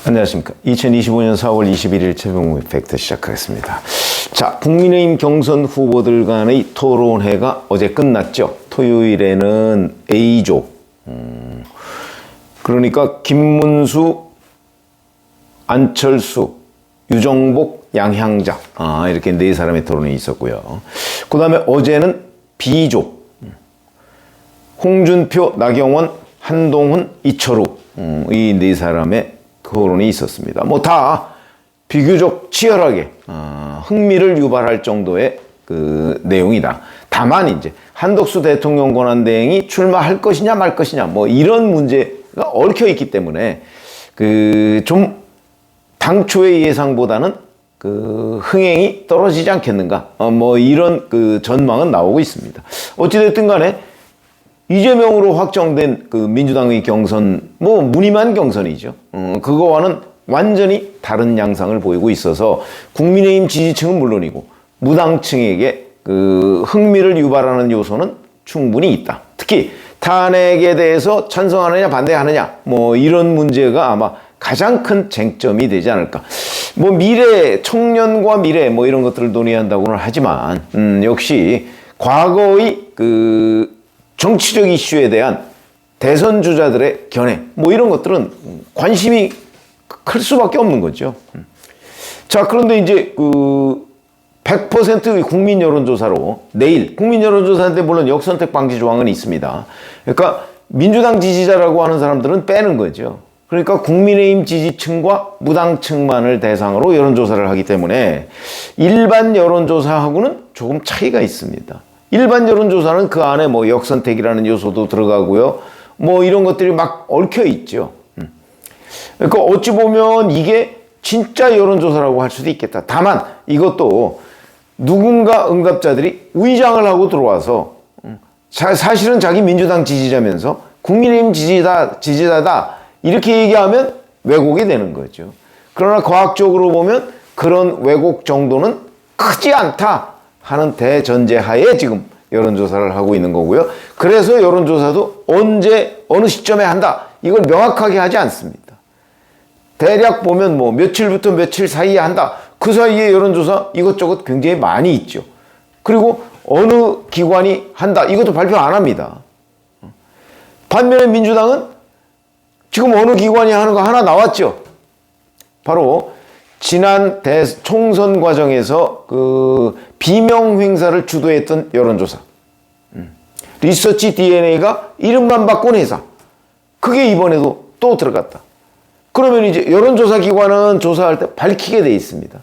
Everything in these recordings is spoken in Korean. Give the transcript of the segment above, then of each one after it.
안녕하십니까. 2025년 4월 21일 최병우 팩트 시작하겠습니다. 자, 국민의힘 경선 후보들 간의 토론회가 어제 끝났죠. 토요일에는 A조. 그러니까 김문수, 안철수, 유정복, 양향자. 이렇게 네 사람의 토론이 있었고요. 그 다음에 어제는 B조. 홍준표, 나경원, 한동훈, 이철우. 이 네 사람의 토론이 있었습니다. 뭐 다 비교적 치열하게 흥미를 유발할 정도의 그 내용이다. 다만 이제 한덕수 대통령 권한대행이 출마할 것이냐 말 것이냐 뭐 이런 문제가 얽혀 있기 때문에 그 좀 당초의 예상보다는 그 흥행이 떨어지지 않겠는가 뭐 이런 그 전망은 나오고 있습니다. 어찌됐든 간에 이재명으로 확정된 그 민주당의 경선, 뭐 무늬만 경선이죠. 그거와는 완전히 다른 양상을 보이고 있어서 국민의힘 지지층은 물론이고 무당층에게 그 흥미를 유발하는 요소는 충분히 있다. 특히 탄핵에 대해서 찬성하느냐 반대하느냐 뭐 이런 문제가 아마 가장 큰 쟁점이 되지 않을까. 뭐 미래, 청년과 미래 뭐 이런 것들을 논의한다고는 하지만 역시 과거의 그 정치적 이슈에 대한 대선 주자들의 견해 뭐 이런 것들은 관심이 클 수밖에 없는 거죠. 자, 그런데 이제 그 100%의 국민 여론조사로 내일 국민 여론조사인데 물론 역선택 방지 조항은 있습니다. 그러니까 민주당 지지자라고 하는 사람들은 빼는 거죠. 그러니까 국민의힘 지지층과 무당층만을 대상으로 여론조사를 하기 때문에 일반 여론조사하고는 조금 차이가 있습니다. 일반 여론조사는 그 안에 뭐 역선택이라는 요소도 들어가고요. 뭐 이런 것들이 막 얽혀 있죠. 그러니까 어찌 보면 이게 진짜 여론조사라고 할 수도 있겠다. 다만 이것도 누군가 응답자들이 위장을 하고 들어와서 사실은 자기 민주당 지지자면서 국민의힘 지지자다 이렇게 얘기하면 왜곡이 되는 거죠. 그러나 과학적으로 보면 그런 왜곡 정도는 크지 않다 하는 대전제 하에 지금 여론조사를 하고 있는 거고요. 그래서 여론조사도 언제 어느 시점에 한다 이걸 명확하게 하지 않습니다. 대략 보면 뭐 며칠부터 며칠 사이에 한다. 그 사이에 여론조사 이것저것 굉장히 많이 있죠. 그리고 어느 기관이 한다 이것도 발표 안 합니다. 반면에 민주당은 지금 어느 기관이 하는 거 하나 나왔죠. 바로 지난 총선 과정에서 그 비명 행사를 주도했던 여론조사. 리서치 DNA가 이름만 바꾼 회사. 그게 이번에도 또 들어갔다. 그러면 이제 여론조사 기관은 조사할 때 밝히게 돼 있습니다.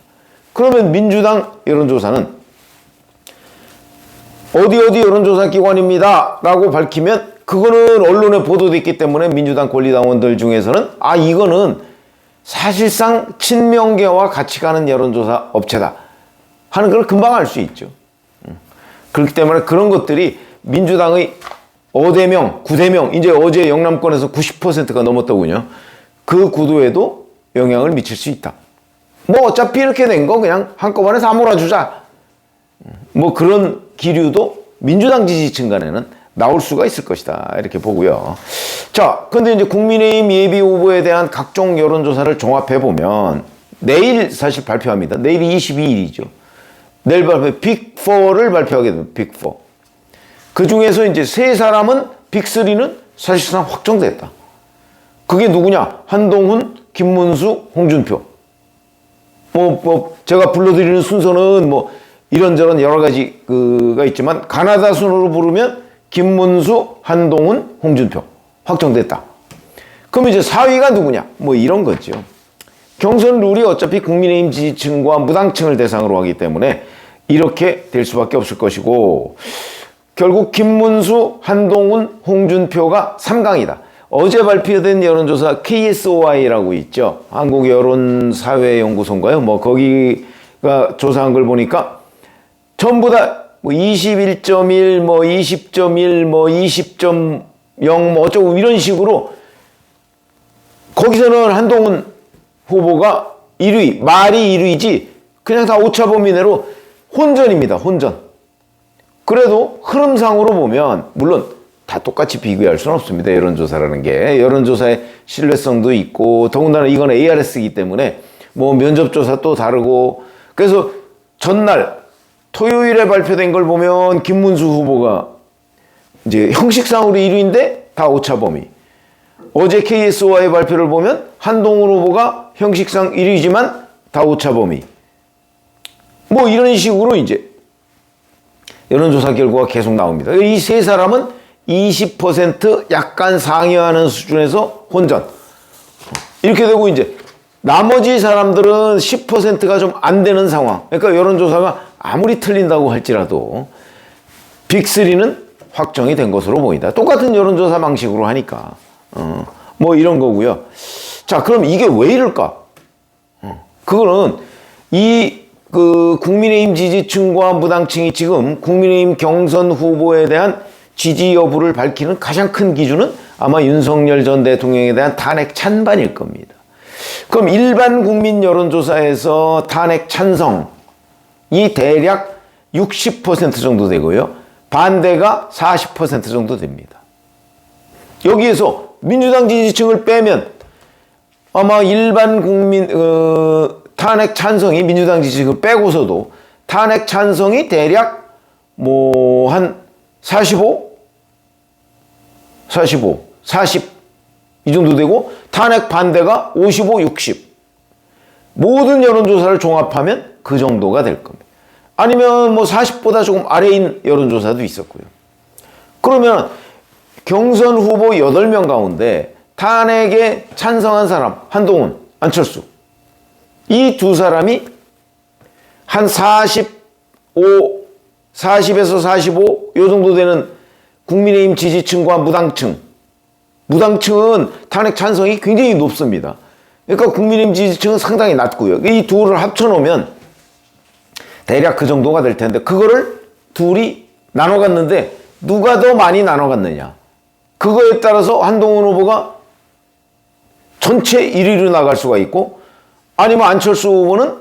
그러면 민주당 여론조사는 어디 여론조사 기관입니다 라고 밝히면 그거는 언론에 보도됐기 때문에 민주당 권리당원들 중에서는 이거는 사실상 친명계와 같이 가는 여론조사 업체다 하는 걸 금방 알 수 있죠. 그렇기 때문에 그런 것들이 민주당의 5대명, 9대명, 이제 어제 영남권에서 90%가 넘었더군요. 그 구도에도 영향을 미칠 수 있다. 뭐 어차피 이렇게 된 거 그냥 한꺼번에 다 몰아주자. 뭐 그런 기류도 민주당 지지층 간에는 나올 수가 있을 것이다 이렇게 보고요. 자, 근데 이제 국민의힘 예비 후보에 대한 각종 여론조사를 종합해 보면 내일 사실 발표합니다. 내일이 22일이죠. 내일 발표 빅4를 발표하게 됩니다. 빅4. 그 중에서 이제 세 사람은 빅3는 사실상 확정됐다. 그게 누구냐? 한동훈, 김문수, 홍준표. 제가 불러드리는 순서는 뭐 이런저런 여러 가지 그가 있지만 가나다 순으로 부르면 김문수, 한동훈, 홍준표 확정됐다. 그럼 이제 4위가 누구냐? 뭐 이런 거죠. 경선 룰이 어차피 국민의힘 지지층과 무당층을 대상으로 하기 때문에 이렇게 될 수밖에 없을 것이고 결국 김문수, 한동훈, 홍준표가 3강이다. 어제 발표된 여론조사 KSOI라고 있죠. 한국여론사회연구소인가요? 뭐 거기가 조사한 걸 보니까 전부 다 뭐 21.1, 뭐 20.1, 뭐 20.0, 뭐 어쩌고 이런 식으로 거기서는 한동훈 후보가 1위, 말이 1위지 그냥 다 오차범위 내로 혼전입니다. 혼전. 그래도 흐름상으로 보면 물론 다 똑같이 비교할 수는 없습니다. 여론조사라는 게. 여론조사의 신뢰성도 있고, 더군다나 이건 ARS이기 때문에 뭐 면접조사 또 다르고, 그래서 전날 토요일에 발표된 걸 보면 김문수 후보가 이제 형식상으로 1위인데 다 오차범위. 어제 KSOI의 발표를 보면 한동훈 후보가 형식상 1위지만 다 오차범위. 뭐 이런 식으로 이제 여론조사 결과가 계속 나옵니다. 이 세 사람은 20% 약간 상회하는 수준에서 혼전. 이렇게 되고 이제 나머지 사람들은 10%가 좀 안 되는 상황. 그러니까 여론조사가 아무리 틀린다고 할지라도 빅3는 확정이 된 것으로 보인다. 똑같은 여론조사 방식으로 하니까. 뭐 이런 거고요. 자, 그럼 이게 왜 이럴까? 그거는 국민의힘 지지층과 무당층이 지금 국민의힘 경선 후보에 대한 지지 여부를 밝히는 가장 큰 기준은 아마 윤석열 전 대통령에 대한 탄핵 찬반일 겁니다. 그럼 일반 국민 여론조사에서 탄핵 찬성이 대략 60% 정도 되고요. 반대가 40% 정도 됩니다. 여기에서 민주당 지지층을 빼면 아마 일반 국민 탄핵 찬성이 민주당 지지층을 빼고서도 탄핵 찬성이 대략 뭐 한 40 이 정도 되고 탄핵 반대가 55, 60. 모든 여론조사를 종합하면 그 정도가 될 겁니다. 아니면 뭐 40보다 조금 아래인 여론조사도 있었고요. 그러면 경선 후보 8명 가운데 탄핵에 찬성한 사람, 한동훈, 안철수. 이 두 사람이 한 40에서 45, 요 정도 되는 국민의힘 지지층과 무당층은 탄핵 찬성이 굉장히 높습니다. 그러니까 국민의힘 지지층은 상당히 낮고요. 이 둘을 합쳐놓으면 대략 그 정도가 될 텐데, 그거를 둘이 나눠 갔는데 누가 더 많이 나눠 갔느냐. 그거에 따라서 한동훈 후보가 전체 1위로 나갈 수가 있고, 아니면 안철수 후보는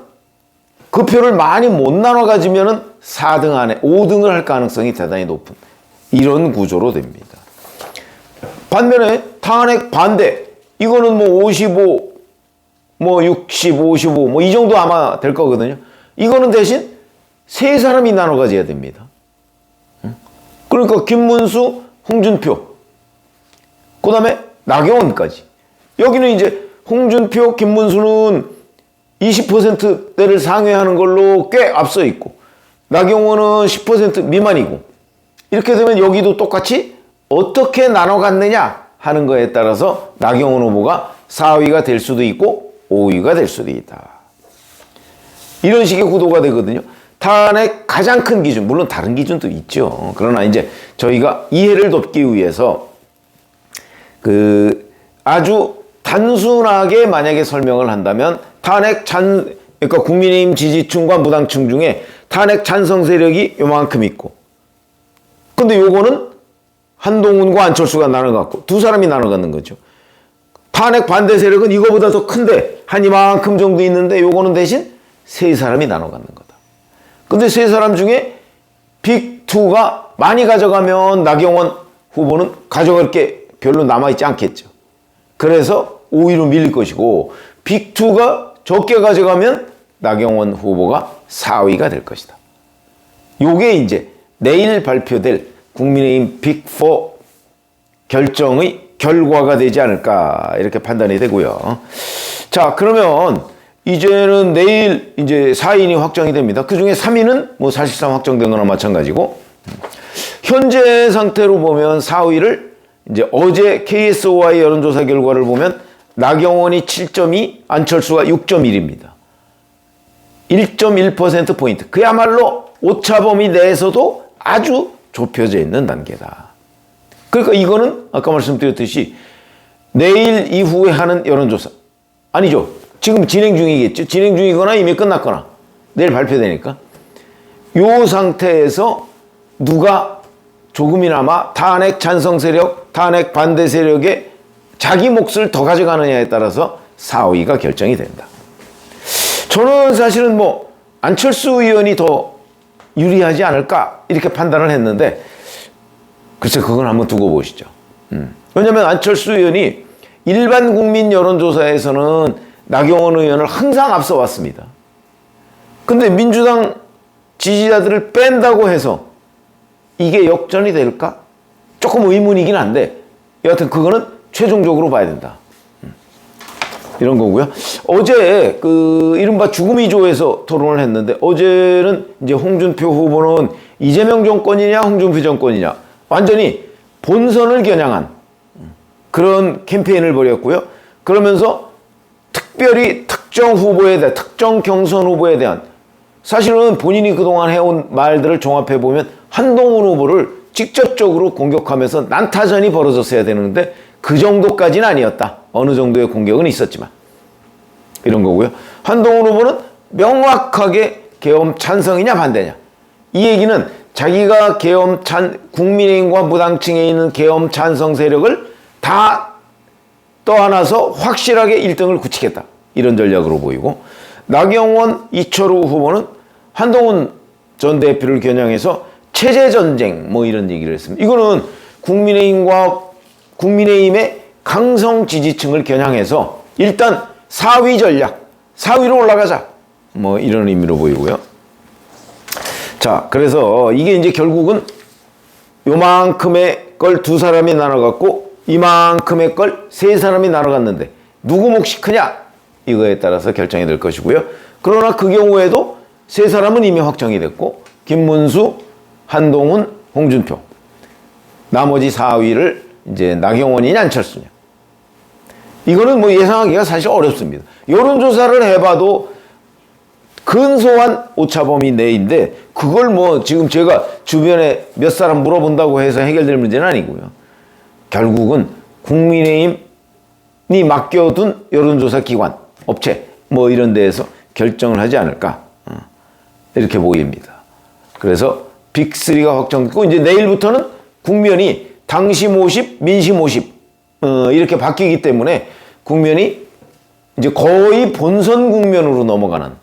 그 표를 많이 못 나눠 가지면은 4등 안에 5등을 할 가능성이 대단히 높은 이런 구조로 됩니다. 반면에 탄핵 반대, 이거는 뭐 55, 뭐 60, 55, 뭐 이 정도 아마 될 거거든요. 이거는 대신 세 사람이 나눠 가져야 됩니다. 그러니까 김문수, 홍준표, 그 다음에 나경원까지. 여기는 이제 홍준표, 김문수는 20%대를 상회하는 걸로 꽤 앞서 있고, 나경원은 10% 미만이고, 이렇게 되면 여기도 똑같이 어떻게 나눠 갔느냐 하는 거에 따라서 나경원 후보가 4위가 될 수도 있고 5위가 될 수도 있다. 이런 식의 구도가 되거든요. 탄핵 가장 큰 기준, 물론 다른 기준도 있죠. 그러나 이제 저희가 이해를 돕기 위해서 아주 단순하게 만약에 설명을 한다면 그러니까 국민의힘 지지층과 무당층 중에 탄핵 찬성 세력이 요만큼 있고, 근데 요거는 한동훈과 안철수가 나눠갖고 두 사람이 나눠갖는 거죠. 탄핵 반대 세력은 이거보다 더 큰데 한 이만큼 정도 있는데 요거는 대신 세 사람이 나눠갖는 거다. 근데 세 사람 중에 빅2가 많이 가져가면 나경원 후보는 가져갈 게 별로 남아있지 않겠죠. 그래서 5위로 밀릴 것이고, 빅2가 적게 가져가면 나경원 후보가 4위가 될 것이다. 요게 이제 내일 발표될 국민의힘 빅4 결정의 결과가 되지 않을까, 이렇게 판단이 되고요. 자, 그러면 이제는 내일 이제 4인이 확정이 됩니다. 그 중에 3위는 뭐 사실상 확정된 거나 마찬가지고, 현재 상태로 보면 4위를 이제 어제 KSOI 여론조사 결과를 보면 나경원이 7.2, 안철수가 6.1입니다. 1.1%포인트. 그야말로 오차범위 내에서도 아주 좁혀져 있는 단계다. 그러니까 이거는 아까 말씀드렸듯이 내일 이후에 하는 여론조사. 아니죠. 지금 진행 중이겠죠. 진행 중이거나 이미 끝났거나 내일 발표되니까. 이 상태에서 누가 조금이나마 탄핵 찬성 세력, 탄핵 반대 세력에 자기 몫을 더 가져가느냐에 따라서 4위가 결정이 된다. 저는 사실은 뭐 안철수 의원이 더 유리하지 않을까 이렇게 판단을 했는데, 글쎄 그건 한번 두고 보시죠. 왜냐하면 안철수 의원이 일반 국민 여론조사에서는 나경원 의원을 항상 앞서 왔습니다. 근데 민주당 지지자들을 뺀다고 해서 이게 역전이 될까? 조금 의문이긴 한데 여하튼 그거는 최종적으로 봐야 된다. 이런 거고요. 어제 그 이른바 죽음이조에서 토론을 했는데 어제는 이제 홍준표 후보는 이재명 정권이냐 홍준표 정권이냐 완전히 본선을 겨냥한 그런 캠페인을 벌였고요. 그러면서 특별히 특정 후보에 대한 특정 경선 후보에 대한 사실은 본인이 그동안 해온 말들을 종합해보면 한동훈 후보를 직접적으로 공격하면서 난타전이 벌어졌어야 되는데 그 정도까지는 아니었다. 어느 정도의 공격은 있었지만 이런 거고요. 한동훈 후보는 명확하게 계엄 찬성이냐 반대냐. 이 얘기는 자기가 국민의힘과 무당층에 있는 계엄 찬성 세력을 다 떠안아서 확실하게 1등을 굳히겠다. 이런 전략으로 보이고 나경원, 이철우 후보는 한동훈 전 대표를 겨냥해서 체제전쟁 뭐 이런 얘기를 했습니다. 이거는 국민의힘의 강성 지지층을 겨냥해서 일단 4위 전략, 4위로 올라가자. 뭐 이런 의미로 보이고요. 자, 그래서 이게 이제 결국은 요만큼의 걸 두 사람이 나눠갖고 이만큼의 걸 세 사람이 나눠갔는데 누구 몫이 크냐? 이거에 따라서 결정이 될 것이고요. 그러나 그 경우에도 세 사람은 이미 확정이 됐고 김문수, 한동훈, 홍준표. 나머지 4위를 이제 나경원이냐 안철수냐. 이거는 뭐 예상하기가 사실 어렵습니다. 여론조사를 해봐도 근소한 오차범위 내인데 그걸 뭐 지금 제가 주변에 몇 사람 물어본다고 해서 해결될 문제는 아니고요. 결국은 국민의힘이 맡겨둔 여론조사 기관, 업체 뭐 이런 데에서 결정을 하지 않을까 이렇게 보입니다. 그래서 빅3가 확정됐고 이제 내일부터는 국면이 당심 50, 민심 50 이렇게 바뀌기 때문에 국면이 이제 거의 본선 국면으로 넘어가는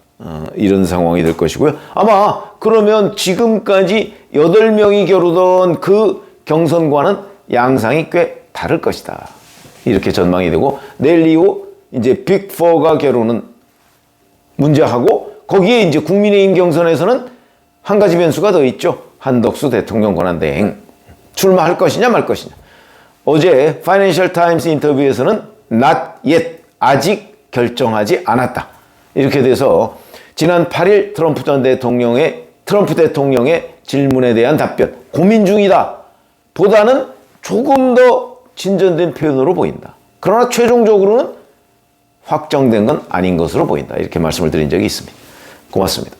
이런 상황이 될 것이고요. 아마 그러면 지금까지 8명이 겨루던 그 경선과는 양상이 꽤 다를 것이다. 이렇게 전망이 되고 내일 이후 이제 빅4가 겨루는 문제하고 거기에 이제 국민의힘 경선에서는 한 가지 변수가 더 있죠. 한덕수 대통령 권한대행 출마할 것이냐 말 것이냐. 어제 파이낸셜 타임스 인터뷰에서는 not yet 아직 결정하지 않았다. 이렇게 돼서 지난 8일 트럼프 대통령의 질문에 대한 답변 고민 중이다 보다는 조금 더 진전된 표현으로 보인다. 그러나 최종적으로는 확정된 건 아닌 것으로 보인다. 이렇게 말씀을 드린 적이 있습니다. 고맙습니다.